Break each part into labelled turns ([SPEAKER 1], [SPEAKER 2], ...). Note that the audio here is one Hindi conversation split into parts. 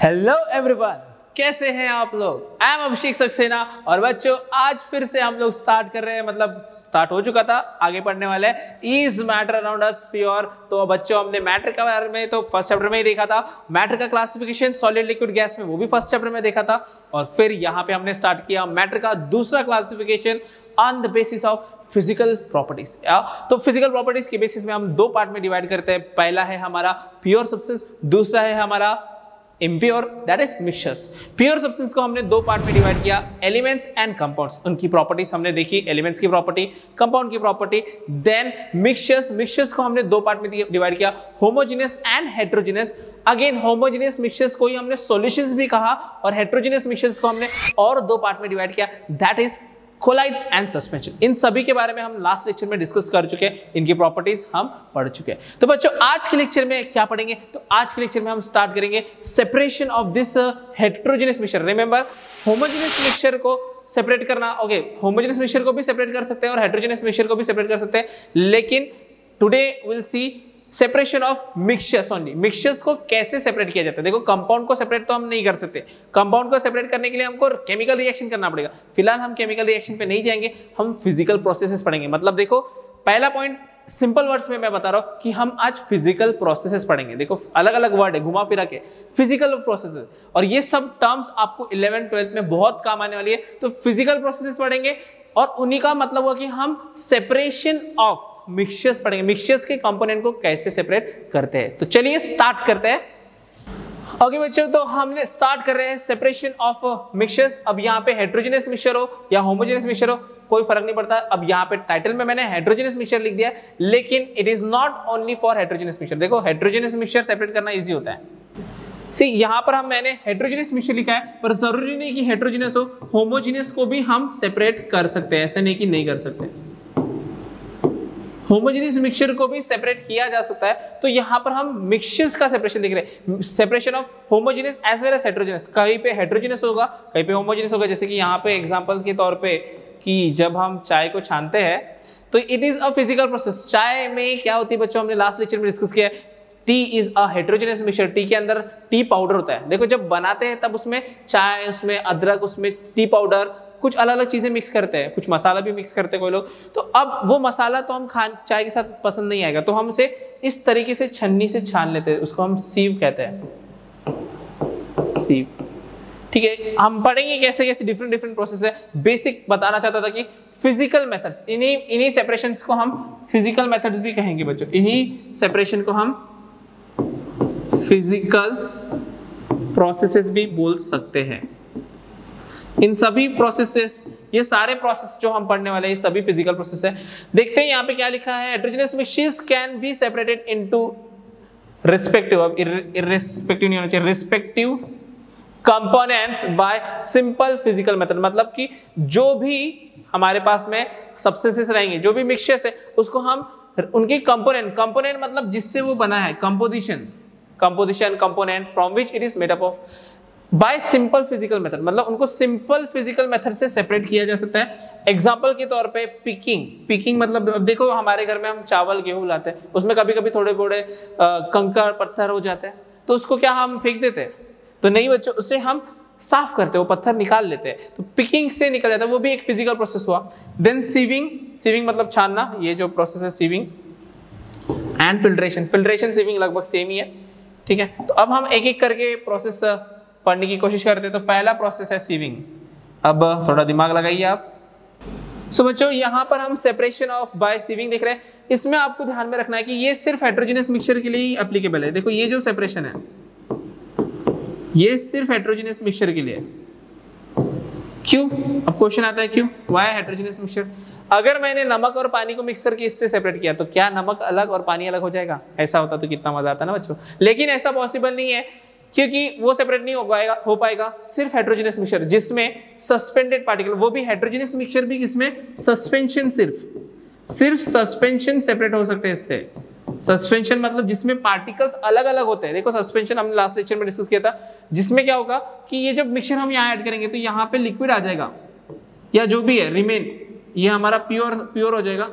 [SPEAKER 1] हेलो एवरीवन, कैसे हैं आप लोग। आई एम अभिषेक सक्सेना और बच्चों आज फिर से हम लोग स्टार्ट कर रहे हैं, मतलब स्टार्ट हो चुका था, आगे पढ़ने वाले हैं is matter around us pure. तो बच्चों हमने मैटर के बारे में तो फर्स्ट चैप्टर में ही देखा था, मैटर का क्लासिफिकेशन सॉलिड लिक्विड गैस में वो भी फर्स्ट चैप्टर में देखा था, और फिर यहाँ पे हमने स्टार्ट किया मैटर का दूसरा classification on the basis of physical properties. तो फिजिकल प्रॉपर्टीज के बेसिस में हम दो पार्ट में डिवाइड करते हैं। पहला है हमारा प्योर सब्सटेंस, दूसरा है हमारा impure, that is mixtures. Pure substance को हमने दो पार्ट में डिवाइड किया, एलिमेंट्स एंड कंपाउंड्स। उनकी प्रॉपर्टीज हमने देखी, एलिमेंट्स की प्रॉपर्टी, कंपाउंड की प्रॉपर्टी। देन मिक्सचर्स को हमने दो पार्ट में डिवाइड किया, homogeneous and heterogeneous. Again homogeneous mixtures को ही हमने सॉल्यूशंस भी कहा, और हेटेरोजेनियस मिक्सचर्स को हमने और दो पार्ट में डिवाइड किया, that is colloids and suspension. इन सभी के बारे में हम लास्ट लेक्चर में डिस्कस कर चुके हैं, इनकी प्रॉपर्टीज हम पढ़ चुके हैं। तो बच्चों आज के लेक्चर में क्या पढ़ेंगे, तो आज के लेक्चर में हम स्टार्ट करेंगे separation of this heterogeneous mixture. Remember, homogeneous mixture को सेपरेट करना, ओके, होमोजेनियस मिक्सचर को भी सेपरेट कर सकते हैं और हेटेरोजेनियस मिक्सचर को भी सेपरेट कर सकते हैं, लेकिन today will see separation of mixtures only. Mixtures को कैसे सेपरेट किया जाता है। देखो कंपाउंड को सेपरेट तो हम नहीं कर सकते, कंपाउंड को सेपरेट करने के लिए हमको केमिकल रिएक्शन करना पड़ेगा। फिलहाल हम केमिकल रिएक्शन पे नहीं जाएंगे, हम फिजिकल प्रोसेसेस पढ़ेंगे। मतलब देखो पहला पॉइंट सिंपल वर्ड्स में मैं बता रहा हूं कि हम आज फिजिकल प्रोसेसेस पढ़ेंगे। देखो अलग अलग वर्ड है घुमा फिरा के, फिजिकल प्रोसेसेस, और ये सब टर्म्स आपको 11th-12th में बहुत काम आने वाली है। तो फिजिकल प्रोसेसेस पढ़ेंगे और उन्हीं का मतलब हुआ कि हम सेपरेशन ऑफ मिक्सचर्स पढ़ेंगे, मिक्सचर्स के कंपोनेंट को कैसे सेपरेट करते हैं। तो चलिए स्टार्ट करते हैं। ओके बच्चों, तो हमने स्टार्ट कर रहे हैं सेपरेशन ऑफ मिक्सचर्स। अब यहाँ पे हेटेरोजेनियस मिक्सचर हो या होमोजेनियस मिक्सचर हो कोई फर्क नहीं पड़ता। अब यहाँ पे टाइटल में मैंने हेटेरोजेनियस मिक्सचर लिख दिया, लेकिन it is not only for heterogeneous mixture. देखो हेटेरोजेनियस मिक्सचर सेपरेट करना इजी होता है। सी यहाँ पर मैंने हेटेरोजेनियस मिक्सचर लिखा है, पर जरूरी नहीं कि हेटेरोजेनियस हो, होमोजेनियस को भी हम सेपरेट कर सकते हैं, ऐसे नहीं कि नहीं कर सकते। होमोजेनियस मिक्सचर को भी सेपरेट किया जा सकता है। तो यहाँ पर हम मिक्सचर्स का सेपरेशन देख रहे हैं, separation of homogeneous as well as heterogeneous. कहीं पे हेटेरोजेनियस होगा, कहीं पे होमोजेनियस होगा। जैसे कि यहाँ पे एग्जांपल के तौर पे कि जब हम चाय को छानते हैं तो it is a physical process. चाय में क्या होती है बच्चों, हमने लास्ट लेक्चर में डिस्कस किया है, T is a heterogeneous mixture. T के अंदर टी पाउडर होता है। देखो जब बनाते हैं तब उसमें चाय, उसमें अदरक, उसमें टी पाउडर, कुछ अलग अलग चीजें मिक्स करते हैं, कुछ मसाला भी मिक्स करते हैं कोई लोग। तो अब वो मसाला तो हम चाय के साथ पसंद नहीं आएगा, तो हम उसे इस तरीके से छन्नी से छान लेते हैं, उसको हम सीव कहते हैं, सीव। ठीक है, हम पढ़ेंगे कैसे कैसे डिफरेंट प्रोसेस है। बेसिक बताना चाहता था कि फिजिकल मेथड्स, इन्हीं सेपरेशंस को हम फिजिकल मेथड्स भी कहेंगे बच्चों। इन्हीं सेपरेशन को हम फिजिकल प्रोसेसेस भी बोल सकते हैं। इन सभी प्रोसेसेस, ये सारे प्रोसेस जो हम पढ़ने वाले हैं, ये सभी फिजिकल प्रोसेस है। देखते हैं यहाँ पे क्या लिखा है, heterogeneous mixtures can be separated into respective, अब इररिस्पेक्टिव नहीं होना चाहिए, respective components bye simple physical method. मतलब कि जो भी हमारे पास में सब्सटेंसेस रहेंगे, जो भी मिक्सचर्स है, उसको हम उनके कंपोनेंट मतलब जिससे वो बना है, composition component from which it is made up of, bye simple physical method. मतलब उनको सिंपल फिजिकल मेथड से सेपरेट किया जा सकता है। एग्जांपल के तौर पे पिकिंग मतलब अब देखो हमारे घर में हम चावल गेहूं लाते हैं, उसमें कभी कभी थोड़े थोड़े कंकड़ पत्थर हो जाते हैं, तो उसको क्या हम फेंक देते हैं? तो नहीं बच्चों, उसे हम साफ करते हैं, वो पत्थर निकाल लेते हैं, तो पिकिंग से निकल जाता है, वो भी एक फिजिकल प्रोसेस हुआ। देन सीविंग मतलब छानना, ये जो प्रोसेस है सीविंग, एंड फिल्ट्रेशन सीविंग लगभग सेम ही है। ठीक है, तो अब हम एक एक करके प्रोसेस पढ़ने की कोशिश करते हैं। तो पहला प्रोसेस है सीविंग। अब थोड़ा दिमाग लगाइए आप। सो बच्चों यहाँ पर हम सेपरेशन ऑफ बाय सीविंग देख रहे हैं। इसमें आपको ध्यान में रखना है कि ये सिर्फ हेटेरोजेनियस मिक्सचर के लिए ही एप्लीकेबल है। देखो ये जो सेपरेशन है, ये सिर्फ हेटेरोजेनियस मिक्सचर के लिए है। क्यों? अब क्वेश्चन आता है क्यों, व्हाई हेटेरोजेनियस मिक्सचर? अगर मैंने नमक और पानी को मिक्स करके इससे सेपरेट किया तो क्या नमक अलग और पानी अलग हो जाएगा? ऐसा होता तो कितना मजा आता ना बच्चों, लेकिन ऐसा पॉसिबल नहीं है, क्योंकि वो सेपरेट नहीं हो पाएगा। सिर्फ हेटेरोजेनियस मिक्सचर जिसमें सस्पेंडेड पार्टिकल, वो भी हेटेरोजेनियस मिक्सचर भी किसमें, सस्पेंशन, सिर्फ सस्पेंशन सेपरेट हो सकते हैं इससे। सस्पेंशन मतलब जिसमें पार्टिकल्स अलग अलग होते हैं। देखो सस्पेंशन हमने लास्ट लेक्चर में डिस्कस किया था, जिसमें क्या होगा कि ये जब मिक्सचर हम यहाँ ऐड करेंगे तो यहाँ पे लिक्विड आ जाएगा, या जो भी है रिमेन, ये हमारा प्योर हो जाएगा,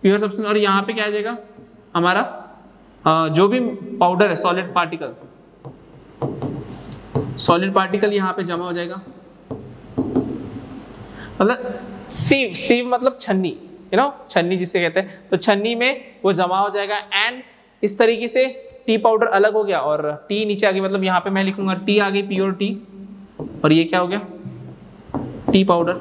[SPEAKER 1] प्योर सब्सटेंस, और यहाँ पे क्या आ जाएगा हमारा जो भी पाउडर है, सॉलिड पार्टिकल, सॉलिड पार्टिकल यहाँ पे जमा हो जाएगा, मतलब सीव मतलब छन्नी, यू नो छन्नी जिसे कहते हैं, तो छन्नी में वो जमा हो जाएगा। एंड इस तरीके से टी पाउडर अलग हो गया और टी नीचे आ गई, मतलब यहाँ पे मैं लिखूंगा टी आ गई, प्योर टी, और ये क्या हो गया, टी पाउडर।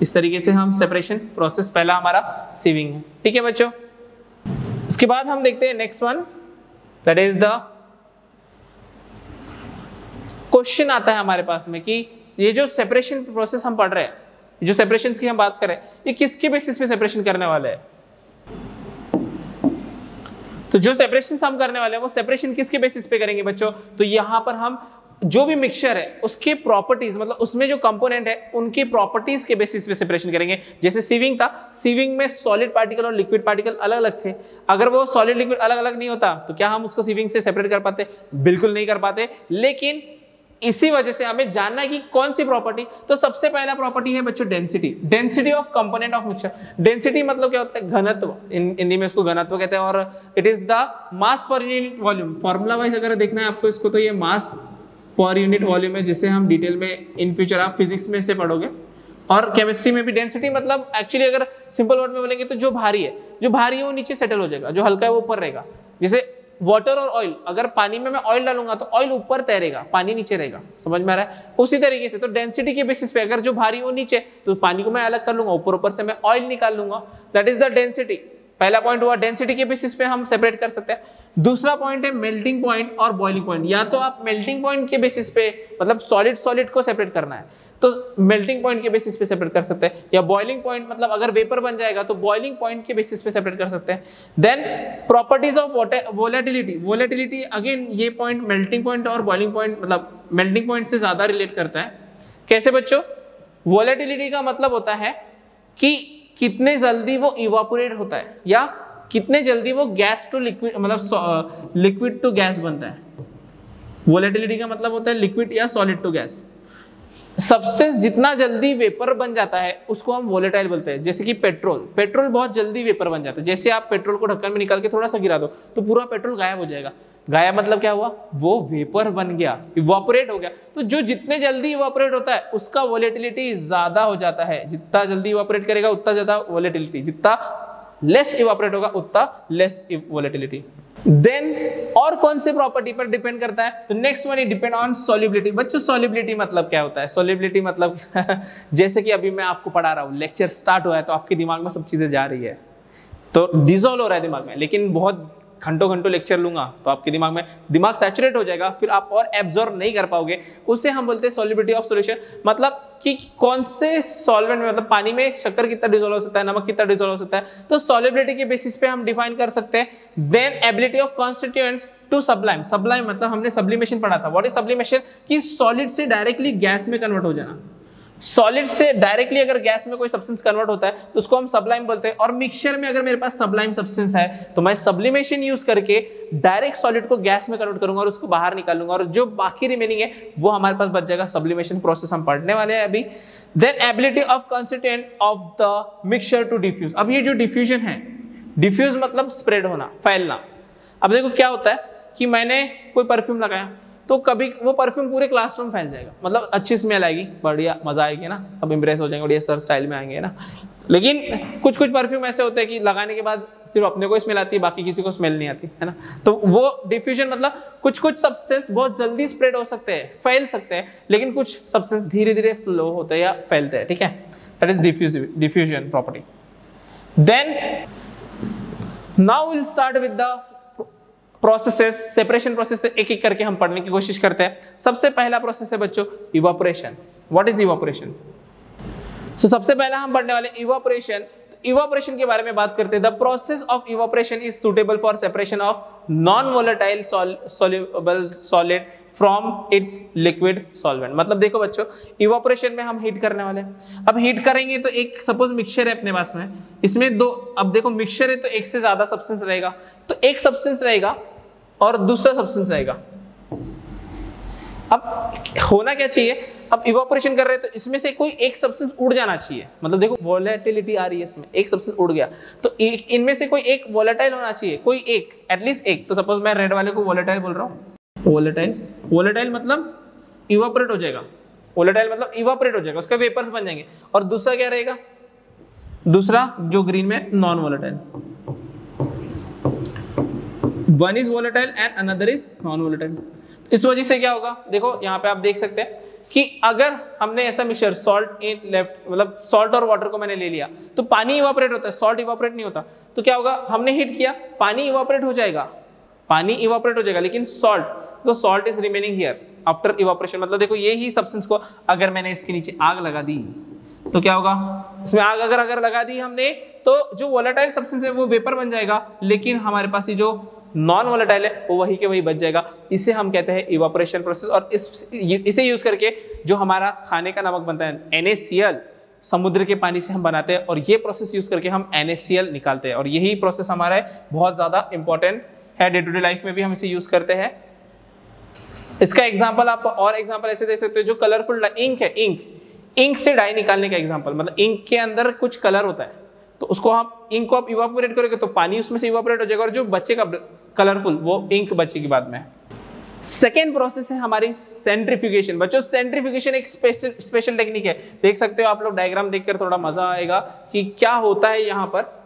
[SPEAKER 1] इस तरीके से हम सेपरेशन प्रोसेस, पहला हमारा सीविंग है। ठीक है बच्चों, इसके बाद हम देखते हैं next one, that is the question आता है हमारे पास में कि ये जो सेपरेशन प्रोसेस हम पढ़ रहे हैं, जो सेपरेशन की हम बात करें, ये किसके बेसिस पे सेपरेशन करने वाले हैं। तो जो सेपरेशन हम करने वाले हैं वो सेपरेशन किसके बेसिस पे करेंगे बच्चों, तो यहां पर हम जो भी मिक्सचर है उसके प्रॉपर्टीज, मतलब उसमें जो कंपोनेंट है उनकी प्रॉपर्टीज के बेसिस पे सेपरेशन करेंगे। जैसे सीविंग था, सीविंग में सॉलिड पार्टिकल और लिक्विड पार्टिकल अलग अलग थे, अगर वो सॉलिड लिक्विड अलग अलग नहीं होता तो क्या हम उसको सीविंग से सेपरेट कर पाते, बिल्कुल नहीं कर पाते। लेकिन इसी वजह से हमें जानना है कि कौन सी प्रॉपर्टी, तो सबसे पहला प्रॉपर्टी है बच्चों density, density of component of mixture. Density मतलब क्या होता है, घनत्व, हिंदी में इसको घनत्व कहते हैं, और it is the mass per unit volume. Formula wise अगर देखना है आपको इसको, तो ये मास पर यूनिट वॉल्यूम है, जिसे हम डिटेल में इन फ्यूचर आप फिजिक्स में से पढ़ोगे, और केमिस्ट्री में भी। डेंसिटी मतलब एक्चुअली अगर सिंपल वर्ड में बोलेंगे तो जो भारी है वो नीचे सेटल हो जाएगा, जो हल्का है वो ऊपर रहेगा। जैसे वाटर और ऑयल, अगर पानी में मैं ऑयल डालूंगा तो ऑयल ऊपर तैरेगा, पानी नीचे रहेगा, समझ में आ रहा है। उसी तरीके से तो डेंसिटी के बेसिस पे अगर जो भारी हो नीचे, तो पानी को मैं अलग कर लूंगा, ऊपर से मैं ऑयल निकाल लूंगा, दैट इज द डेंसिटी। पहला पॉइंट हुआ डेंसिटी के बेसिस पे हम सेपरेट कर सकते हैं। दूसरा पॉइंट है मेल्टिंग पॉइंट और बॉइलिंग पॉइंट। या तो आप मेल्टिंग पॉइंट के बेसिस पे, मतलब सॉलिड को सेपरेट करना है तो मेल्टिंग पॉइंट के बेसिस पे सेपरेट कर सकते हैं, या बॉइलिंग पॉइंट मतलब अगर वेपर बन जाएगा तो बॉइलिंग पॉइंट के बेसिस पे सेपरेट कर सकते हैं। Then properties of volatility, volatility again ये पॉइंट मेल्टिंग पॉइंट और बॉइलिंग पॉइंट, मतलब मेल्टिंग पॉइंट से ज्यादा रिलेट करता है। कैसे बच्चों, वोलेटिलिटी का मतलब होता है कि कितने जल्दी वो इवापोरेट होता है, या कितने जल्दी वो गैस टू लिक्विड, मतलब लिक्विड टू गैस बनता है। वोलेटिलिटी का मतलब होता है लिक्विड या सॉलिड टू गैस। सबसे जितना जल्दी वेपर बन जाता है उसको हम वोलेटाइल बोलते हैं। जैसे कि पेट्रोल बहुत जल्दी वेपर बन जाता है। जैसे आप पेट्रोल को ढक्कन में निकाल के थोड़ा सा गिरा दो तो पूरा पेट्रोल गायब हो जाएगा। गायब मतलब क्या हुआ, वो वेपर बन गया, इवापोरेट हो गया। तो जो जितने जल्दी इवापोरेट होता है उसका वोलेटिलिटी ज्यादा हो जाता है। जितना जल्दी इवापोरेट करेगा उतना ज्यादा वोलेटिलिटी, जितना लेस इवापोरेट होगा उतना लेस वोलेटिलिटी। देन और कौन से प्रॉपर्टी पर डिपेंड करता है, तो next one depend on solubility. बच्चों सॉल्युबिलिटी मतलब क्या होता है, सॉल्युबिलिटी मतलब जैसे कि अभी मैं आपको पढ़ा रहा हूँ, लेक्चर स्टार्ट हुआ है तो आपके दिमाग में सब चीजें जा रही है, तो डिसॉल्व हो रहा है दिमाग में, लेकिन बहुत घंटों लेक्चर लूंगा तो आपके दिमाग में दिमाग सैचुरेट हो जाएगा, फिर आप और एब्जॉर्ब नहीं कर पाओगे। उससे हम बोलते हैं सॉल्युबिलिटी ऑफ सॉल्यूशन, मतलब कि कौन से सॉल्वेंट में, मतलब पानी में शक्कर कितना डिसॉल्व हो सकता है, नमक कितना डिसॉल्व हो सकता है, तो सॉल्युबिलिटी के बेसिस पे हम डिफाइन कर सकते हैं। Then ability of constituents to sublime, sublime मतलब हमने सब्लिमेशन पढ़ा था। व्हाट इज सब्लिमेशन, कि सॉलिड से डायरेक्टली गैस में कन्वर्ट हो जाना। सॉलिड से डायरेक्टली अगर गैस में कोई सब्सटेंस कन्वर्ट होता है तो उसको हम सब्लाइम बोलते हैं। और मिक्सचर में अगर मेरे पास सब्लाइम सब्सटेंस है तो मैं सब्लिमेशन यूज करके डायरेक्ट सॉलिड को गैस में कन्वर्ट करूंगा और उसको बाहर निकालूंगा, और जो बाकी रिमेनिंग है वो हमारे पास बच जाएगा। सब्लिमेशन प्रोसेस हम पढ़ने वाले हैं अभी। Then ability of constituent of the mixture to diffuse. अब ये जो डिफ्यूजन है, डिफ्यूज मतलब स्प्रेड होना, फैलना। अब देखो क्या होता है कि मैंने कोई परफ्यूम लगाया तो कभी वो परफ्यूम पूरे क्लासरूम फैल जाएगा, मतलब अच्छी स्मेल आएगी, बढ़िया मजा आएगी ना, अब इम्प्रेस हो जाएंगे, बढ़िया सर स्टाइल में आएंगे ना। लेकिन कुछ परफ्यूम ऐसे होते हैं कि लगाने के बाद सिर्फ अपने को स्मेल आती है, बाकी किसी को स्मेल नहीं आती है ना। तो वो डिफ्यूजन मतलब कुछ सब्सटेंस बहुत जल्दी स्प्रेड हो सकते हैं, फैल सकते हैं, लेकिन कुछ सब्सटेंस धीरे धीरे फ्लो होते हैं या फैलते हैं, ठीक है। That is diffusion property. Then now will start with the processes, separation process एक एक करके हम पढ़ने की कोशिश करते हैं। सबसे पहला प्रोसेस है बच्चों evaporation. What is evaporation? So सबसे पहला हम पढ़ने वाले इवापोरेशन। इवापोरेशन के बारे में बात करते हैं। The process of evaporation is suitable for separation of non volatile soluble solid from its liquid solvent. मतलब देखो बच्चों, इवापोरेशन में हम हीट करने वाले हैं। अब हीट करेंगे तो एक सपोज मिक्सचर है अपने पास में, इसमें दो, अब देखो मिक्सचर है तो एक से ज्यादा सब्सटेंस रहेगा, तो एक सब्सटेंस रहेगा और दूसरा सब्सटेंस रहेगा। अब होना क्या चाहिए, अब इवापोरेशन कर रहे हैं तो इसमें से कोई एक सब्सटेंस उड़ जाना चाहिए। मतलब देखो वोलेटिलिटी आ रही है इसमें, एक सब्सटेंस उड़ गया तो इनमें से कोई एक वोलेटाइल होना चाहिए, कोई एक, एटलीस्ट एक। तो सपोज मैं रेड वाले को वोलेटाइल बोल रहा हूँ, वोलेटाइल, वोलेटाइल मतलब इवापोरेट हो जाएगा, वोलेटाइल मतलब इवापोरेट हो जाएगा, उसका वेपर्स बन जाएंगे। और दूसरा क्या रहेगा, दूसरा जो ग्रीन में non volatile, one is volatile and another is non volatile. इस वजह से क्या होगा, देखो यहाँ पे आप देख सकते हैं कि अगर हमने ऐसा मिक्सचर सॉल्ट इन लेफ्ट, मतलब सॉल्ट और वाटर को मैंने ले लिया तो पानी इवापोरेट होता है, सॉल्ट इवापोरेट नहीं होता। तो क्या होगा, हमने हीट किया, पानी इवापोरेट हो जाएगा, पानी इवापोरेट हो जाएगा, लेकिन सॉल्ट, तो salt is remaining here after evaporation. मतलब देखो ये ही सब्सटेंस को अगर मैंने इसके नीचे आग लगा दी तो क्या होगा, इसमें आग अगर लगा दी हमने तो जो वोलेटाइल सब्सटेंस है वो वेपर बन जाएगा, लेकिन हमारे पास ये जो नॉन वोलेटाइल है वो वही के वही बच जाएगा। इसे हम कहते हैं इवापोरेशन प्रोसेस। और इसे यूज करके जो हमारा खाने का नमक बनता है NaCl, समुद्र के पानी से हम बनाते हैं, और ये प्रोसेस यूज करके हम NaCl निकालते हैं। और यही प्रोसेस हमारा है, बहुत ज्यादा इंपॉर्टेंट है, डे टू डे लाइफ में भी हम इसे यूज करते हैं। इसका एग्जाम्पल आप और एग्जाम्पल ऐसे दे सकते हो, जो कलरफुल इंक है, इंक से डाई निकालने का एग्जाम्पल, मतलब इंक के अंदर कुछ कलर होता है तो उसको हम इंक को आप इवापोरेट करोगे तो पानी उसमें से इवापोरेट हो जाएगा, और जो बचेगा कलरफुल वो इंक बचेगी बाद में। सेकेंड प्रोसेस है हमारी सेंट्रीफ्यूगेशन। बच्चों सेंट्रीफ्यूगेशन एक स्पेशल टेक्निक है, देख सकते हो आप लोग, डायग्राम देखकर थोड़ा मजा आएगा कि क्या होता है यहाँ पर।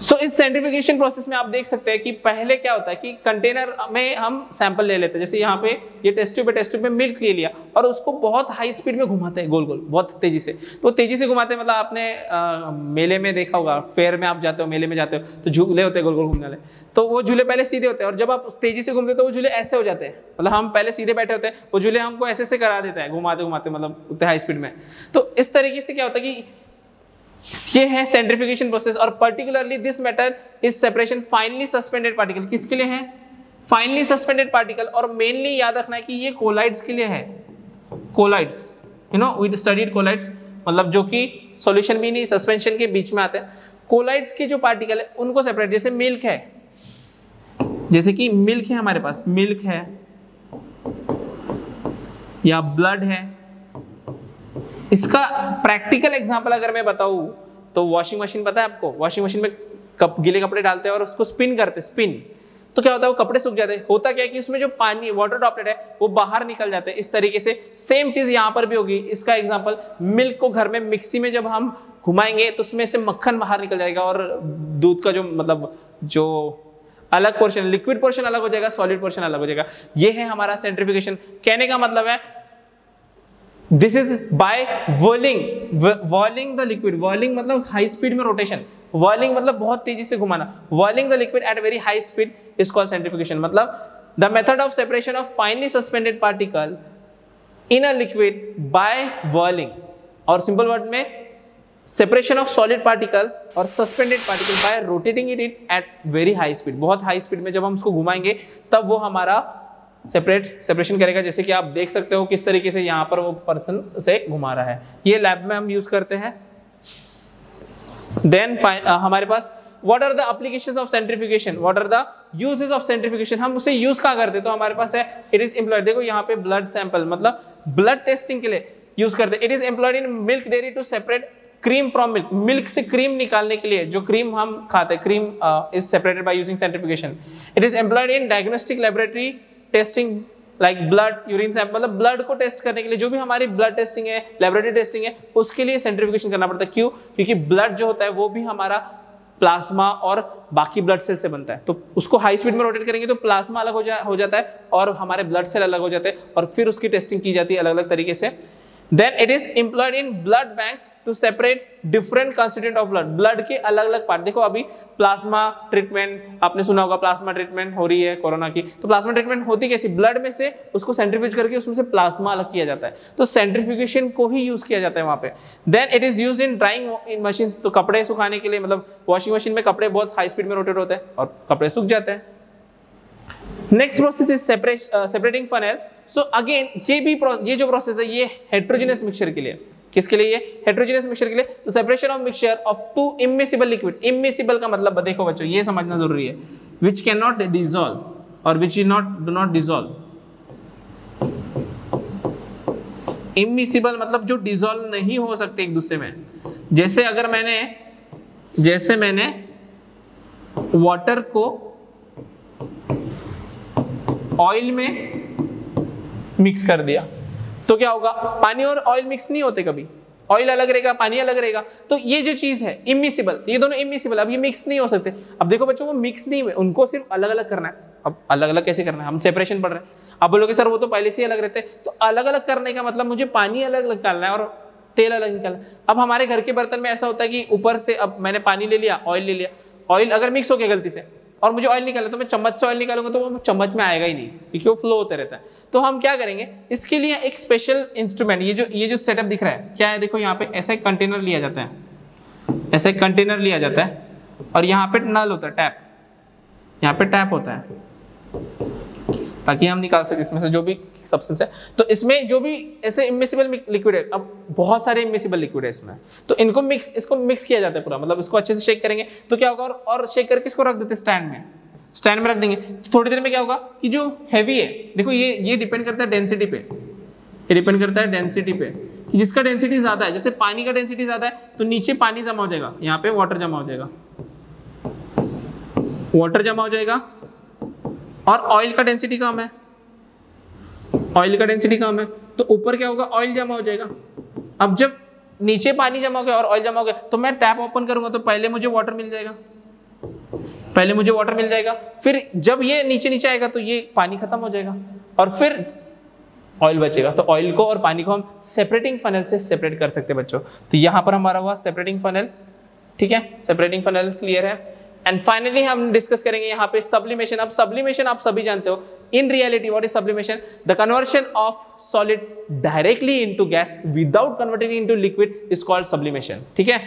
[SPEAKER 1] सो इस सेंट्रीफ्यूगेशन प्रोसेस में आप देख सकते हैं कि पहले क्या होता है कि कंटेनर में हम सैंपल ले लेते हैं, जैसे यहाँ पे ये टेस्ट ट्यूब में मिल्क ले लिया और उसको बहुत हाई स्पीड में घुमाते हैं, गोल गोल बहुत तेजी से। तो तेजी से घुमाते हैं, मतलब आपने मेले में देखा होगा, फेयर में आप जाते हो, मेले में जाते हो तो झूले होते हैं गोल गोल घूमने वाले, तो वो झूले पहले सीधे होते हैं और जब आप तेजी से घूमते तो वो झूले ऐसे हो जाते हैं, मतलब हम पहले सीधे बैठे होते हैं, वो झूले हमको ऐसे से करा देता है घुमाते घुमाते, मतलब उतने हाई स्पीड में। तो इस तरीके से क्या होता है कि ये है सेंट्रीफ्यूगेशन प्रोसेस। और particularly this method is separation finally suspended particle. किसके लिए है, फाइनली सस्पेंडेड पार्टिकल। और मेनली याद रखना है कि ये कोलाइड्स के लिए है, colloids, you know we studied colloids, मतलब जो कि सॉल्यूशन भी नहीं सस्पेंशन के बीच में आते हैं। कोलाइड्स के जो पार्टिकल है उनको सेपरेट, जैसे मिल्क है, जैसे कि मिल्क है हमारे पास, मिल्क है या ब्लड है। इसका प्रैक्टिकल एग्जांपल अगर मैं बताऊं तो वॉशिंग मशीन, पता है आपको, वॉशिंग मशीन में गीले कपड़े डालते हैं और उसको स्पिन करते हैं, स्पिन, तो क्या होता है वो कपड़े सूख जाते हैं। होता क्या है कि उसमें जो पानी वाटर ड्रॉपलेट है वो बाहर निकल जाते हैं। इस तरीके से सेम चीज यहाँ पर भी होगी। इसका एग्जांपल, मिल्क को घर में मिक्सी में जब हम घुमाएंगे तो उसमें से मक्खन बाहर निकल जाएगा और दूध का जो मतलब जो अलग पोर्शन, लिक्विड पोर्शन अलग हो जाएगा, सॉलिड पोर्शन अलग हो जाएगा। ये है हमारा सेंट्रीफ्यूगेशन। कहने का मतलब है this is by whirling the liquid, whirling मतलब हाई स्पीड में रोटेशन, whirling मतलब बहुत तेजी से घुमाना, whirling the liquid at very high speed is called centrifugation. मतलब the method of separation of finely suspended particle in a liquid by whirling, और सिंपल वर्ड में सेपरेशन ऑफ सॉलिड पार्टिकल और suspended particle by rotating it at very high speed. बहुत हाई स्पीड में जब हम उसको घुमाएंगे तब वो हमारा सेपरेशन करेगा। जैसे कि आप देख सकते हो किस तरीके से यहाँ पर वो पर्सन से घुमा रहा है। ये लैब में हम यूज करते हैं। देन हमारे पास what are the applications of centrifugation, what are the uses of centrifugation, हम उसे यूज कहाँ करते हैं। तो हमारे पास है इट इज एम्प्लॉयड, देखो यहाँ पे ब्लड सैंपल, मतलब ब्लड टेस्टिंग के लिए यूज करते हैं। It is employed in milk dairy to separate cream from milk, milk से क्रीम निकालने के लिए, जो क्रीम हम खाते हैं, cream is separated by using centrifugation. It is employed in diagnostic laboratory testing like blood, urine sample, मतलब ब्लड को टेस्ट करने के लिए, जो भी हमारी ब्लड टेस्टिंग है, लैबोरेटरी टेस्टिंग है, उसके लिए सेंट्रीफ्यूगेशन करना पड़ता है। क्यों, क्योंकि ब्लड जो होता है वो भी हमारा प्लाज्मा और बाकी ब्लड सेल से बनता है। तो उसको हाई स्पीड में रोटेट करेंगे तो प्लाज्मा अलग हो जाता है और हमारे ब्लड सेल अलग हो जाते हैं, और फिर उसकी टेस्टिंग की जाती है अलग अलग तरीके से। Then it is employed in blood banks to separate different constituent of blood, blood के अलग अलग पार्ट। देखो अभी प्लाज्मा ट्रीटमेंट आपने सुना होगा, प्लाज्मा ट्रीटमेंट हो रही है कोरोना की, तो प्लाज्मा ट्रीटमेंट होती कैसी, ब्लड में से उसको सेंट्रीफ्यूज करके उसमें से प्लाज्मा अलग किया जाता है, तो सेंट्रीफ्यूगेशन को ही यूज किया जाता है वहां पे। Then it is use in drying in machine, तो कपड़े सुखाने के लिए, मतलब वॉशिंग मशीन में कपड़े बहुत हाई स्पीड में रोटेट होते हैं और कपड़े सूख जाते हैं। Next process is separating funnel. So again ये जो प्रोसेस है ये हेट्रोजेनस मिक्सचर के लिए, किसके लिए, ये हेट्रोजेनस मिक्सचर के लिए। तो separation of mixture of to immiscible liquid, immiscible का मतलब देखो बच्चों ये समझना जरूरी है, विच कैन नॉट डिसॉल्व और which do not dissolve. Immiscible मतलब जो डिसॉल्व नहीं हो सकते एक दूसरे में। जैसे अगर मैंने वाटर को ऑयल में मिक्स कर दिया तो क्या होगा, पानी और ऑयल मिक्स नहीं होते कभी, ऑयल अलग रहेगा पानी अलग रहेगा, तो ये जो चीज है इमिसिबल, ये दोनों इमिसिबल, अब ये मिक्स नहीं हो सकते। अब देखो बच्चों वो मिक्स नहीं हुए, उनको सिर्फ अलग अलग करना है। अब अलग अलग कैसे करना है, हम सेपरेशन पढ़ रहे हैं। अब बोलोगे सर वो तो पहले से ही अलग रहते हैं, तो अलग अलग करने का मतलब मुझे पानी अलग अलग निकालना है और तेल अलग निकालना है। अब हमारे घर के बर्तन में ऐसा होता है कि ऊपर से अब मैंने पानी ले लिया, ऑयल ले लिया, ऑयल अगर मिक्स हो गया गलती से और मुझे ऑयल निकालना, तो मैं चम्मच से ऑयल निकालूंगा तो वो चम्मच में आएगा ही नहीं, क्योंकि वो फ्लो होते रहता है। तो हम क्या करेंगे, इसके लिए एक स्पेशल इंस्ट्रूमेंट, ये जो सेटअप दिख रहा है क्या है, देखो यहाँ पे ऐसा एक कंटेनर लिया जाता है, ऐसा एक कंटेनर लिया जाता है और यहाँ पे नल होता है, टैप, यहाँ पे टैप होता है ताकि हम निकाल सके इसमें से जो भी सब्सटेंस है। तो इसमें जो भी ऐसे इमिसिबल लिक्विड है, अब बहुत सारे इमिसिबल लिक्विड है इसमें, तो इसको मिक्स किया जाता है पूरा, मतलब इसको अच्छे से शेक करेंगे तो क्या होगा, और शेक करके इसको रख देते हैं स्टैंड में रख देंगे। तो थोड़ी देर में क्या होगा कि जो हैवी है, देखो ये डिपेंड करता है डेंसिटी पे, ये डिपेंड करता है डेंसिटी पे, जिसका डेंसिटी ज्यादा है, जैसे पानी का डेंसिटी ज्यादा है तो नीचे पानी जमा हो जाएगा, यहाँ पे वाटर जमा हो जाएगा, वाटर जमा हो जाएगा। और ऑयल का डेंसिटी कम है, ऑयल का डेंसिटी कम है तो ऊपर क्या होगा, ऑयल जमा हो जाएगा। अब जब नीचे पानी जमा हो गया और ऑयल जमा हो गया तो मैं टैप ओपन करूंगा तो पहले मुझे वाटर मिल जाएगा, पहले मुझे वाटर मिल जाएगा, फिर जब ये नीचे आएगा तो ये पानी खत्म हो जाएगा और फिर ऑयल बचेगा। तो ऑयल को और पानी को हम सेपरेटिंग फनल से सेपरेट कर सकते हैं बच्चों। तो यहाँ पर हमारा हुआ सेपरेटिंग फनल, ठीक है, सेपरेटिंग फनल क्लियर है। एंड फाइनली हम डिस्कस करेंगे यहाँ पे सब्लिमेशन। अब सब्लिमेशन आप सभी जानते हो, in reality what is sublimation, the conversion of solid directly into gas without converting into liquid is called sublimation, ठीक है।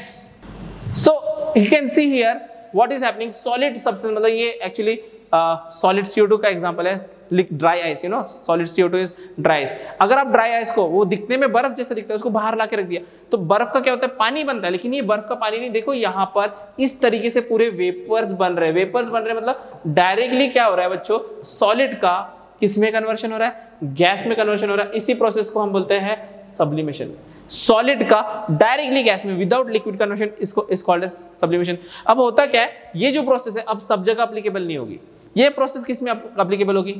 [SPEAKER 1] So you can see here what is happening, solid substance, मतलब ये एक्चुअली सॉलिड CO2 का एग्जांपल है, dry ice, you know solid CO2 is dry ice. अगर आप ड्राई आइस को, वो दिखने में बर्फ जैसा दिखता है, उसको बाहर ला के रख दिया तो बर्फ का क्या होता है, पानी बनता है, लेकिन ये बर्फ का पानी नहीं। देखो यहाँ पर इस तरीके से पूरे वेपर्स बन रहे हैं, वेपर्स बन रहे हैं, मतलब डायरेक्टली क्या हो रहा है बच्चों, सॉलिड का किस में कन्वर्शन हो रहा है, गैस में कन्वर्शन हो रहा है। इसी प्रोसेस को हम बोलते हैं सब्लिमेशन। सॉलिड का डायरेक्टली गैस में विदाउट लिक्विड कन्वर्शन, इसको इज कॉल्ड एज सब्लिमेशन। अब होता क्या है, ये जो प्रोसेस है अब सब जगह अप्लीकेबल नहीं होगी। ये प्रोसेस किस में अप्लीकेबल होगी,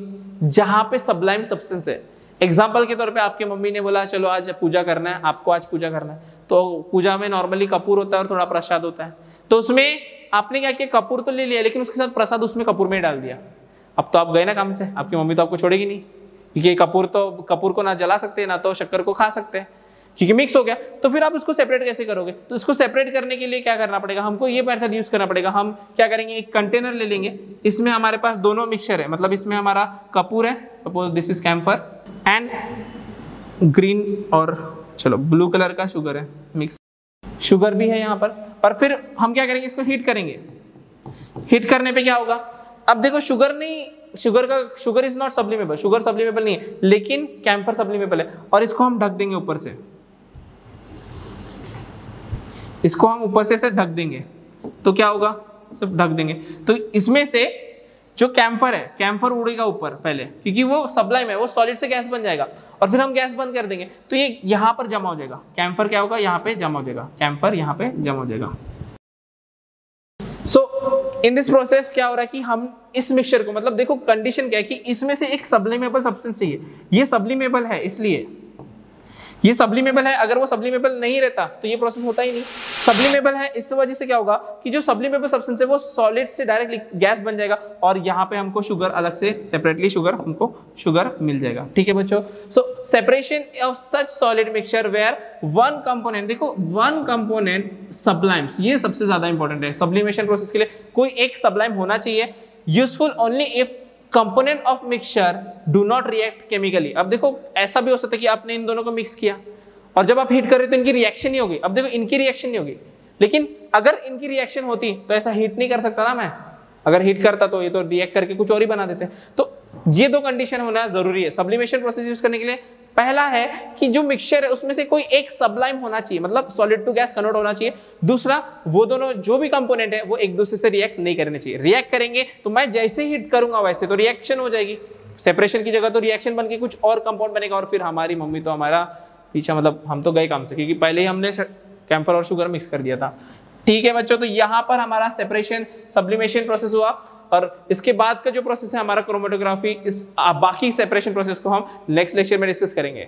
[SPEAKER 1] जहां पे सब्लाइम सब्सटेंस है। एग्जांपल के तौर पे आपकी मम्मी ने बोला चलो आज पूजा करना है, आपको आज पूजा करना है, तो पूजा में नॉर्मली कपूर होता है और थोड़ा प्रसाद होता है, तो उसमें आपने क्या किया, कपूर तो ले लिया लेकिन उसके साथ प्रसाद उसमें कपूर में ही डाल दिया। अब तो आप गए ना काम से, आपकी मम्मी तो आपको छोड़ेगी नहीं, क्योंकि कपूर को ना जला सकते ना तो शक्कर को खा सकते हैं, क्योंकि मिक्स हो गया। तो फिर आप उसको सेपरेट कैसे करोगे, तो इसको सेपरेट करने के लिए क्या करना पड़ेगा, हमको ये मेथड यूज करना पड़ेगा। हम क्या करेंगे, एक कंटेनर ले लेंगे, इसमें हमारे पास दोनों मिक्सचर है, मतलब इसमें हमारा कपूर है, suppose this is camphor, and green और चलो ब्लू कलर का शुगर है, मिक्स शुगर भी है यहाँ पर। और फिर हम क्या करेंगे, इसको हीट करेंगे। हीट करने पे क्या होगा, अब देखो sugar is not sublimable, sugar sublimable नहीं है, लेकिन कैम्फर सब्लिमेबल है, और इसको हम ढक देंगे ऊपर से, इसको हम ऊपर से ढक देंगे, तो क्या होगा, सब ढक देंगे तो इसमें से जो कैम्फर है, कैम्फर उड़ेगा ऊपर पहले, क्योंकि वो सब्लाइम है, वो सॉलिड से गैस बन जाएगा, और फिर हम गैस बंद कर देंगे तो ये यहाँ पर जमा हो जाएगा। कैम्फर क्या होगा, यहाँ पे जमा हो जाएगा, कैम्फर यहाँ पे जमा हो जाएगा। सो इन दिस प्रोसेस क्या हो रहा है कि हम इस मिक्सचर को, मतलब देखो कंडीशन क्या है कि इसमें से एक सब्लिमेबल सब्सटेंस चाहिए, ये सब्लिमेबल है इसलिए ये सब्लिमेबल है, अगर वो सब्लिमेबल नहीं रहता तो ये प्रोसेस होता ही नहीं। सब्लिमेबल है इस वजह से क्या होगा कि जो सब्लिमेबल सब्सटेंस है वो सॉलिड से डायरेक्टली गैस बन जाएगा, और यहाँ पे हमको शुगर अलग से सेपरेटली हमको शुगर मिल जाएगा, ठीक है बच्चों। So separation of such solid mixture where one component, देखो वन कंपोनेंट सब्लाइम्स, ये सबसे ज्यादा इंपॉर्टेंट है सब्लिमेशन प्रोसेस के लिए, कोई एक सब्लाइम होना चाहिए, useful only if component of mixture do not react chemically. अब देखो ऐसा भी हो सकता है कि आपने इन दोनों को मिक्स किया और जब आप हीट कर रहे हो तो इनकी रिएक्शन नहीं होगी। अब देखो इनकी रिएक्शन नहीं होगी, लेकिन अगर इनकी रिएक्शन होती तो ऐसा हीट नहीं कर सकता था मैं, अगर हीट करता तो ये तो रिएक्ट करके कुछ और ही बना देते। तो ये दो कंडीशन होना जरूरी है सब्लिमेशन प्रोसेस यूज करने के लिए। पहला है कि जो मिक्सचर है उसमें से कोई एक सब्लाइम होना चाहिए, मतलब सॉलिड टू गैस कन्वर्ट होना चाहिए। दूसरा, वो दोनों जो भी कंपोनेंट है वो एक दूसरे से रिएक्ट नहीं करने चाहिए। रिएक्ट करेंगे तो मैं जैसे हीट करूंगा वैसे तो रिएक्शन हो जाएगी, सेपरेशन की जगह तो रिएक्शन बन के कुछ और कंपाउंड बनेगा, और फिर हमारी मम्मी तो हमारा पीछा, मतलब हम तो गए काम से, क्योंकि पहले ही हमने कैम्फर और शुगर मिक्स कर दिया था। ठीक है बच्चों, तो यहाँ पर हमारा सेपरेशन सब्लिमेशन प्रोसेस हुआ और इसके बाद का जो प्रोसेस है हमारा क्रोमेटोग्राफी, इस बाकी सेपरेशन प्रोसेस को हम नेक्स्ट लेक्चर में डिस्कस करेंगे।